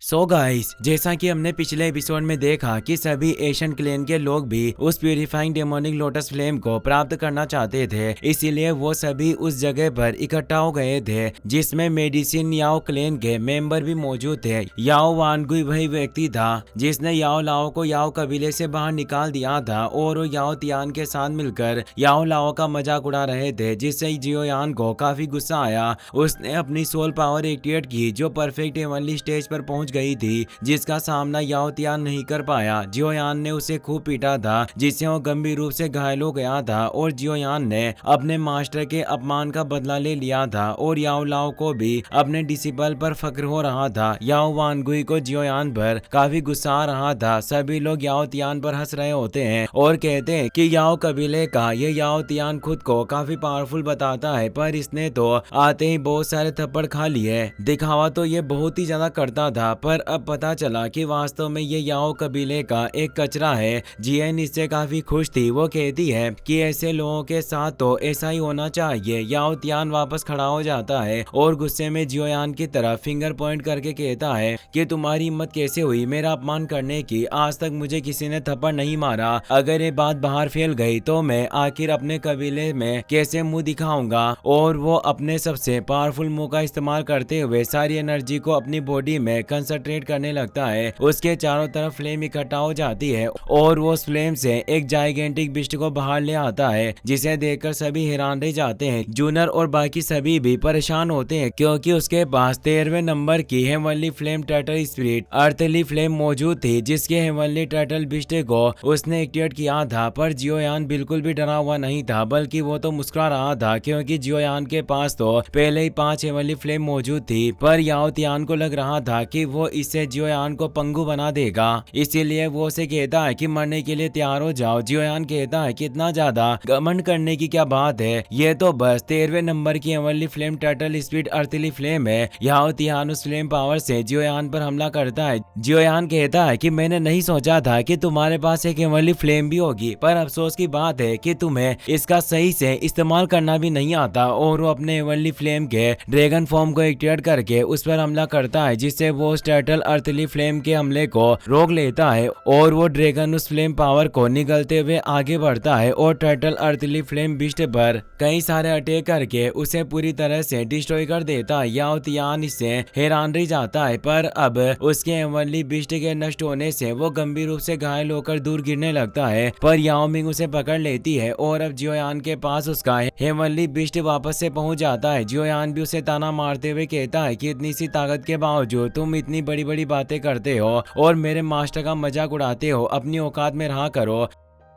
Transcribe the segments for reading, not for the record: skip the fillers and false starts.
So guys, जैसा कि हमने पिछले एपिसोड में देखा कि सभी एशियन क्लेन के लोग भी उस प्यूरिफाइंग डेमोनिक लोटस फ्लेम को प्राप्त करना चाहते थे, इसीलिए वो सभी उस जगह पर इकट्ठा हो गए थे जिसमें मेडिसिन याओ क्लेन के मेंबर भी मौजूद थे। याओ वानगुई वही व्यक्ति था जिसने याओ लाओ को याओ कबीले से बाहर निकाल दिया था और वो याओ तियान के साथ मिलकर याओ लाओ का मजाक उड़ा रहे थे, जिससे जियो यान को काफी गुस्सा आया। उसने अपनी सोल पावर एक्टिवेट की जो परफेक्ट हेवनली स्टेज पर पहुंच गई थी, जिसका सामना याओ तियान नहीं कर पाया। जियो यान ने उसे खूब पीटा था जिससे वो गंभीर रूप से घायल हो गया था और जियो यान ने अपने मास्टर के अपमान का बदला ले लिया था और याओ लाओ को भी अपने डिसिपल पर फक्र हो रहा था। याओ वानगुई को जियो यान पर काफी गुस्सा आ रहा था। सभी लोग याओ तियान पर हंस रहे होते हैं और कहते हैं कि याओ कबीले का ये याओ तियान खुद को काफी पावरफुल बताता है, पर इसने तो आते ही बहुत सारे थप्पड़ खा लिए। दिखावा तो ये बहुत ही ज्यादा करता था, पर अब पता चला कि वास्तव में ये याओ कबीले का एक कचरा है। जियन इससे काफी खुश थी। वो कहती है कि ऐसे लोगों के साथ तो ऐसा ही होना चाहिए। याओ तियान वापस खड़ा हो जाता है और गुस्से में जियोयान की तरफ फिंगर पॉइंट करके कहता है कि तुम्हारी हिम्मत कैसे हुई मेरा अपमान करने की? आज तक मुझे किसी ने थप्पड़ नहीं मारा। अगर ये बात बाहर फैल गई तो मैं आखिर अपने कबीले में कैसे मुंह दिखाऊंगा? और वो अपने सबसे पावरफुल मुंह का इस्तेमाल करते हुए सारी एनर्जी को अपनी बॉडी में कंसंट्रेट करने लगता है। उसके चारों तरफ फ्लेम इकट्ठा हो जाती है और वो उस फ्लेम से एक जाइगेंटिक बिस्ट को बाहर ले आता है, जिसे देखकर सभी हैरान रह जाते हैं। जूनर और बाकी सभी भी परेशान होते हैं क्योंकि उसके पास 13वें नंबर की heavenly flame turtle spirit earthly flame मौजूद थी, जिसके हेवनली टर्टल बिस्ट को उसने एक्टिवेट किया था। पर जियोयान बिल्कुल भी डरा हुआ नहीं था, बल्कि वो तो मुस्कुरा रहा था क्योंकि जियोयान के पास तो पहले ही 5 हेवनली फ्लेम मौजूद थी। पर याओ तियान को लग रहा था कि वो इससे जियोयान को पंगु बना देगा, इसीलिए वो उसे कहता है कि मरने के लिए तैयार हो जाओ। जियोयान कहता है कि इतना ज्यादा घमंड करने की क्या बात है, ये तो बस 13वें नंबर की heavenly flame turtle speed earthly flame है। याओ तियान उस फ्लेम पावर से जियोयान पर हमला करता है। जियोयान कहता है कि मैंने नहीं सोचा था कि तुम्हारे पास एक हेवनली फ्लेम भी होगी, पर अफसोस की बात है कि तुम्हें इसका सही से इस्तेमाल करना भी नहीं आता। और वो अपने हेवनली फ्लेम के ड्रैगन फॉर्म को एक्टिवेट करके उस पर हमला करता है, जिससे वो उस टर्टल अर्थली फ्लेम के हमले को रोक लेता है और वो ड्रैगन उस फ्लेम पावर को निगलते हुए आगे बढ़ता है और टर्टल अर्थली फ्लेम बिस्ट पर कई सारे अटैक करके उसे पूरी तरह से डिस्ट्रॉय कर देता है। याओ तियान इससे हैरान रह जाता है, पर अब उसके हेवनली बिस्ट के नष्ट होने से वो गंभीर रूप से घायल होकर दूर गिरने लगता है। पर याओ मिंग उसे पकड़ लेती है और अब जियोयान के पास उसका हेवनली बिस्ट वापस से पहुंच जाता है। जियोयान भी उसे ताना मारते हुए कहता है कि इतनी सी ताकत के बावजूद तुम इतनी बड़ी बड़ी बातें करते हो और मेरे मास्टर का मजाक उड़ाते हो, अपनी औकात में रहा करो।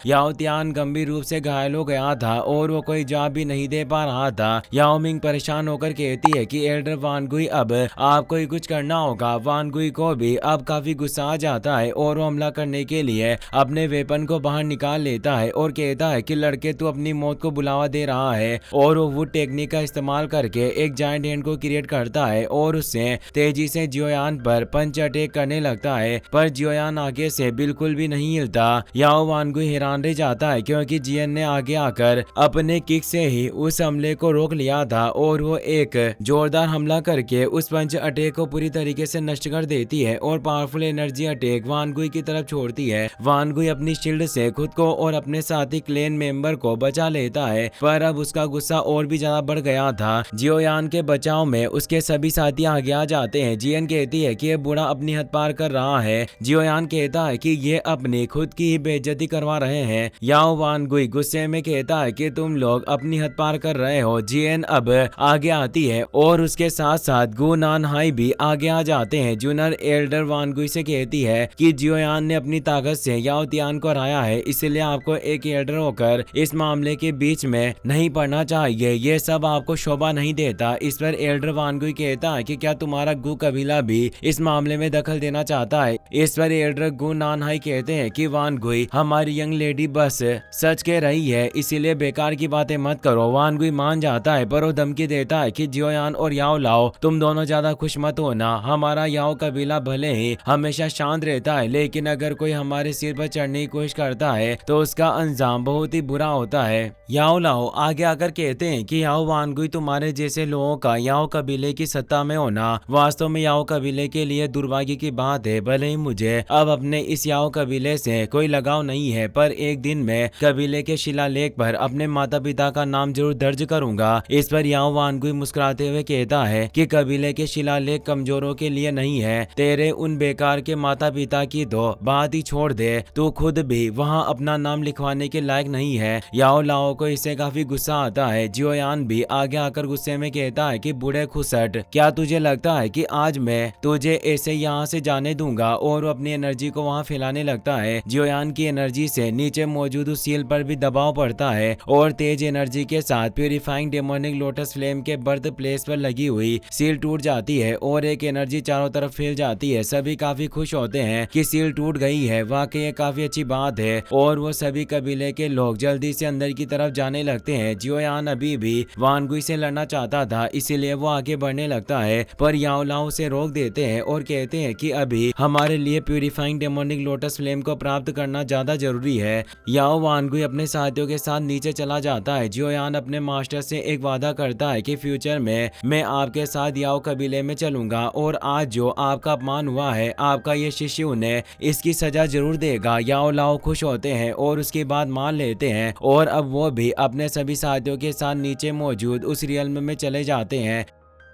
याओ तियान गंभीर रूप से घायल हो गया था और वो कोई जवाब भी नहीं दे पा रहा था। याओ मिंग परेशान होकर कहती है कि एल्डर वानगुई अब आपको ही कुछ करना होगा। वानगुई को भी अब काफी गुस्सा आ जाता है और वो हमला करने के लिए अपने वेपन को बाहर निकाल लेता है और कहता है कि लड़के तू अपनी मौत को बुलावा दे रहा है। और वो वुड टेक्निक का इस्तेमाल करके एक जायंट हैंड को क्रिएट करता है और उससे तेजी से जियोयान पर पंच अटैक करने लगता है, पर जियोयान आगे से बिल्कुल भी नहीं हिलता। याओ वानगुई रह जाता है क्योंकि जियन ने आगे आकर अपने किक से ही उस हमले को रोक लिया था और वो एक जोरदार हमला करके उस पंच अटैक को पूरी तरीके से नष्ट कर देती है और पावरफुल एनर्जी अटैक वानगुई की तरफ छोड़ती है। वानगुई अपनी शील्ड से खुद को और अपने साथी क्लेन मेंबर को बचा लेता है, पर अब उसका गुस्सा और भी ज्यादा बढ़ गया था। जियोयान के बचाव में उसके सभी साथी आगे आ जाते हैं। जियन कहती है कि ये बूढ़ा अपनी हद पार कर रहा है। जियोयान कहता है कि ये अपनी खुद की ही बेइज्जती करवा रहे हैं। याओ वानगुई गुस्से में कहता है कि तुम लोग अपनी हद पार कर रहे हो। जियन अब आगे आती है और उसके साथ साथ गु नान हाई भी आगे आ जाते हैं। जूनर एल्डर वानगुई से कहती है कि जियोयान ने अपनी ताकत से याओ तियान को हराया है, इसलिए आपको एक एल्डर होकर इस मामले के बीच में नहीं पड़ना चाहिए। ये सब आपको शोभा नहीं देता। इस पर एल्डर वानगुई कहता है कि क्या तुम्हारा गु कबीला भी इस मामले में दखल देना चाहता है? इस पर एल्डर गु नान हाई कहते हैं कि वानगुई हमारी यंग लेडी बस सच कह रही है, इसीलिए बेकार की बातें मत करो। वान गुई मान जाता है पर वो धमकी देता है कि जियोयान और याओ लाओ तुम दोनों ज्यादा खुश मत होना। हमारा याओ कबीला भले ही हमेशा शांत रहता है, लेकिन अगर कोई हमारे सिर पर चढ़ने की कोशिश करता है तो उसका अंजाम बहुत ही बुरा होता है। याओ लाओ आगे आकर कहते हैं कि याओ वान गुई तुम्हारे जैसे लोगों का याओ कबीले की सत्ता में होना वास्तव में याओ कबीले के लिए दुर्भाग्य की बात है। भले ही मुझे अब अपने इस याओ कबीले से कोई लगाव नहीं है, पर एक दिन मैं कबीले के शिलालेख पर अपने माता पिता का नाम जरूर दर्ज करूंगा। इस पर याओ वान गुई मुस्कुराते हुए कहता है कि कबीले के शिलालेख कमजोरों के लिए नहीं है। तेरे उन बेकार के माता पिता की तो बात ही छोड़ दे, तू खुद भी वहाँ अपना नाम लिखवाने के लायक नहीं है। याओ लाओ को इससे काफी गुस्सा आता है। जियोयान भी आगे आकर गुस्से में कहता है कि बूढ़े खुसट, क्या तुझे लगता है कि आज मैं तुझे ऐसे यहाँ से जाने दूंगा? और वो अपनी एनर्जी को वहाँ फैलाने लगता है। जियोयान की एनर्जी से नीचे मौजूद उस सील पर भी दबाव पड़ता है और तेज एनर्जी के साथ प्यूरिफाइंग डेमोनिक लोटस फ्लेम के बर्थ प्लेस पर लगी हुई सील टूट जाती है और एक एनर्जी चारों तरफ फैल जाती है। सभी काफी खुश होते हैं कि सील टूट गई है, वाकई ये काफी अच्छी बात है और वो सभी कबीले के लोग जल्दी से अंदर की तरफ जाने लगते हैं। जियोयान अभी भी वान गुई से लड़ना चाहता था, इसीलिए वो आगे बढ़ने लगता है, पर याओ लाओ से रोक देते हैं और कहते हैं कि अभी हमारे लिए प्यूरिफाइंग डेमोनिक लोटस फ्लेम को प्राप्त करना ज्यादा जरूरी है। याओ वान गुई अपने साथियों के साथ नीचे चला जाता है। जियोयान अपने मास्टर से एक वादा करता है कि फ्यूचर में मैं आपके साथ याओ कबीले में चलूंगा और आज जो आपका अपमान हुआ है आपका ये शिष्य उन्हें इसकी सजा जरूर देगा। याओ लाओ खुश होते हैं और उसकी बात मान लेते हैं और अब वो भी अपने सभी साथियों के साथ नीचे मौजूद उस रियल्म में चले जाते हैं।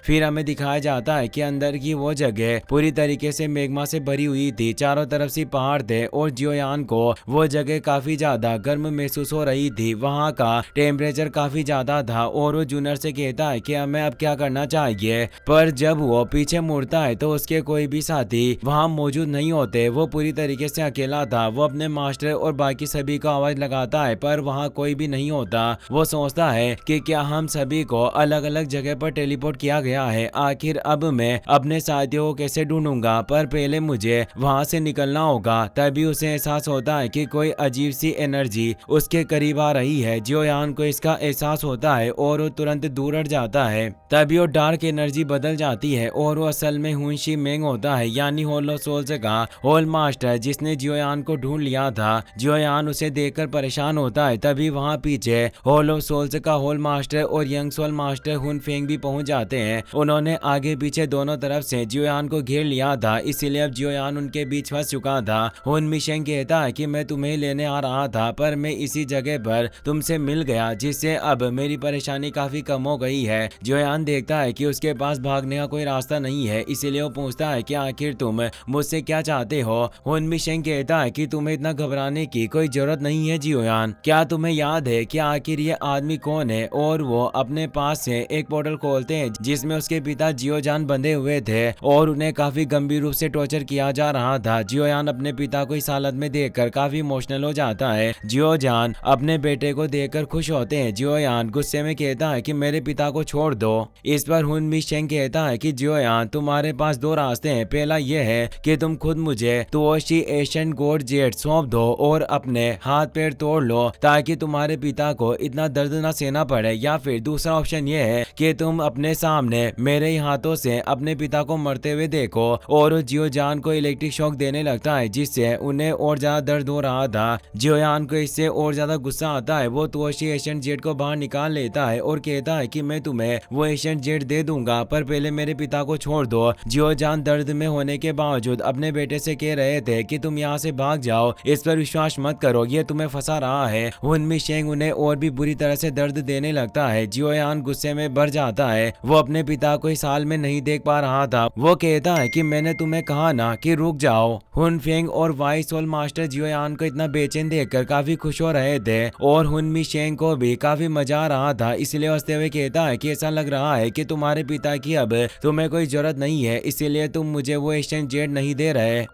फिर हमें दिखाया जाता है कि अंदर की वो जगह पूरी तरीके से मैग्मा से भरी हुई थी, चारों तरफ से पहाड़ थे और जियोयान को वो जगह काफी ज्यादा गर्म महसूस हो रही थी। वहाँ का टेम्परेचर काफी ज्यादा था और वो जूनियर से कहता है कि हमें अब क्या करना चाहिए, पर जब वो पीछे मुड़ता है तो उसके कोई भी साथी वहाँ मौजूद नहीं होते। वो पूरी तरीके से अकेला था। वो अपने मास्टर और बाकी सभी को आवाज लगाता है पर वहाँ कोई भी नहीं होता। वो सोचता है कि क्या हम सभी को अलग अलग जगह पर टेलीपोर्ट किया गया है? आखिर अब मैं अपने साथियों को कैसे ढूंढूंगा? पर पहले मुझे वहां से निकलना होगा। तभी उसे एहसास होता है कि कोई अजीब सी एनर्जी उसके करीब आ रही है। जियोयान को इसका एहसास होता है और वो तुरंत दूर हट जाता है। तभी वो डार्क एनर्जी बदल जाती है और वो असल में हुनशी मेंग होता है, यानी होलो सोल्स का होल मास्टर जिसने जियोयान को ढूंढ लिया था। जियोयान उसे देखकर परेशान होता है। तभी वहाँ पीछे होलो सोल्स का होल मास्टर और यंग सोल मास्टर हुन फेंग भी पहुंच जाते हैं। उन्होंने आगे पीछे दोनों तरफ से जियोयान को घेर लिया था, इसीलिए अब जियोयान उनके बीच फंस चुका था। हुन मिशेंग कहता है कि मैं तुम्हें लेने आ रहा था पर मैं इसी जगह पर तुमसे मिल गया, जिससे अब मेरी परेशानी काफी कम हो गई है। जियोयान देखता है कि उसके पास भागने का कोई रास्ता नहीं है, इसीलिए वो पूछता है कि आखिर तुम मुझसे क्या चाहते हो? हुन मिशेंग कहता है कि तुम्हें इतना घबराने की कोई जरूरत नहीं है जियोयान। क्या तुम्हें याद है कि आखिर ये आदमी कौन है? और वो अपने पास से एक पोर्टल खोलते हैं जिसमें उसके पिता जियोजान बंधे हुए थे और उन्हें काफी गंभीर रूप से टॉर्चर किया जा रहा था। जियोयान अपने पिता को इस हालत में देखकर काफी इमोशनल हो जाता है। जियोजान अपने बेटे को देखकर खुश होते हैं। जियोयान गुस्से में कहता है कि मेरे पिता को छोड़ दो। इस पर हुन मिशेंग कहता है कि जियोयान तुम्हारे पास दो रास्ते हैं, पहला यह है कि तुम खुद मुझे तुओशी एशियन गॉड जेट सौंप दो और अपने हाथ पैर तोड़ लो ताकि तुम्हारे पिता को इतना दर्द न सहना पड़े, या फिर दूसरा ऑप्शन यह है कि तुम अपने सामने मेरे ही हाथों से अपने पिता को मरते हुए देखो। और जियोजान को इलेक्ट्रिक शॉक देने लगता है जिससे उन्हें और ज्यादा दर्द हो रहा था। जियोयान को इससे और ज्यादा गुस्सा आता है। वो तुओशी एशियन जेट को बाहर निकाल लेता है और कहता है कि मैं तुम्हें वो एशियन जेट दे दूंगा, पर पहले मेरे पिता को छोड़ दो। जियोजान दर्द में होने के बावजूद अपने बेटे से कह रहे थे कि तुम यहाँ से भाग जाओ, इस पर विश्वास मत करो, ये तुम्हें फंसा रहा है। हुन मिशेंग उन्हें और भी बुरी तरह से दर्द देने लगता है। जियोयान गुस्से में भर जाता है। वो अपने पिता को इस हाल में नहीं देख पा रहा था। वो कहता है कि मैंने तुम्हें कहा ना कि रुक जाओ। हुन फेंग और वाइस सोल मास्टर जियोयान को इतना बेचैन देखकर काफी खुश हो रहे थे और हुन मिशेंग को भी काफी मजा आ रहा था, इसलिए हंसते हुए कहता है कि ऐसा लग रहा है कि तुम्हारे पिता की अब तुम्हें कोई जरूरत नहीं है, इसीलिए तुम मुझे वो एशियन जेट नहीं दे रहे।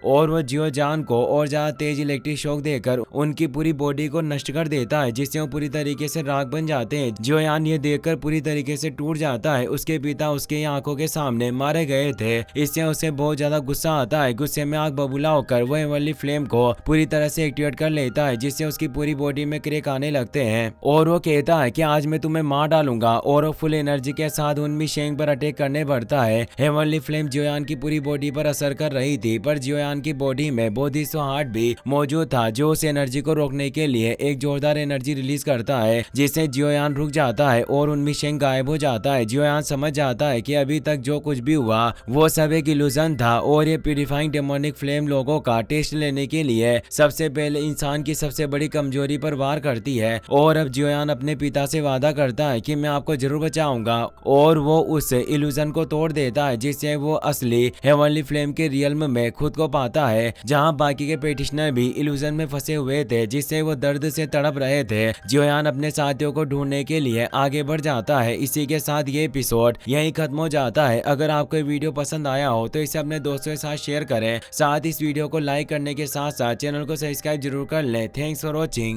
और वो जियोजान को और ज्यादा तेज इलेक्ट्रिक शॉक देकर उनकी पूरी बॉडी को नष्ट कर देता है, जिससे वो पूरी तरीके से राख बन जाते हैं। जियोयान ये देखकर पूरी तरीके से टूट जाता है। उसके पिता उसके आंखों के सामने मारे गए थे। इससे उसे बहुत ज्यादा गुस्सा आता है। गुस्से में आग बबूला होकर वो हेवनली फ्लेम को पूरी तरह से एक्टिवेट कर लेता है, जिससे उसकी पूरी बॉडी में क्रैक आने लगते हैं और वो कहता है कि आज मैं तुम्हें मार डालूंगा, और वो फुल एनर्जी के साथ उनमी शेंग पर अटैक करने बढ़ता है। हेवनली फ्लेम जियोयान की पूरी बॉडी पर असर कर रही थी, पर जियोयान की बॉडी में बोधिसो हार्ट भी मौजूद था, जो उस एनर्जी को रोकने के लिए एक जोरदार एनर्जी रिलीज करता है, जिससे जियोयान रुक जाता है और उनमी शेंग गायब हो जाता है। जियोयान समझ जाता है कि अभी तक जो कुछ भी हुआ वो सब एक इल्यूजन था, और ये प्यूरिफाइंग डेमोनिक फ्लेम लोगों का टेस्ट लेने के लिए सबसे पहले इंसान की सबसे बड़ी कमजोरी पर वार करती है। और अब जियोयान अपने पिता से वादा करता है कि मैं आपको जरूर बचाऊंगा, और वो उस इल्यूजन को तोड़ देता है, जिससे वो असली हेवनली फ्लेम के रियल्म में खुद को पाता है, जहां बाकी के पेटिशनर भी इल्यूजन में फंसे हुए थे, जिससे वो दर्द से तड़प रहे थे। जियोयान अपने साथियों को ढूंढने के लिए आगे बढ़ जाता है। इसी के साथ ये एपिसोड यहीं खत्म हो जाता है। अगर आपको ये वीडियो पसंद आया हो तो इसे अपने दोस्तों के साथ शेयर करें। साथ इस वीडियो को लाइक करने के साथ साथ चैनल को सब्सक्राइब जरूर कर लें। Thanks for watching.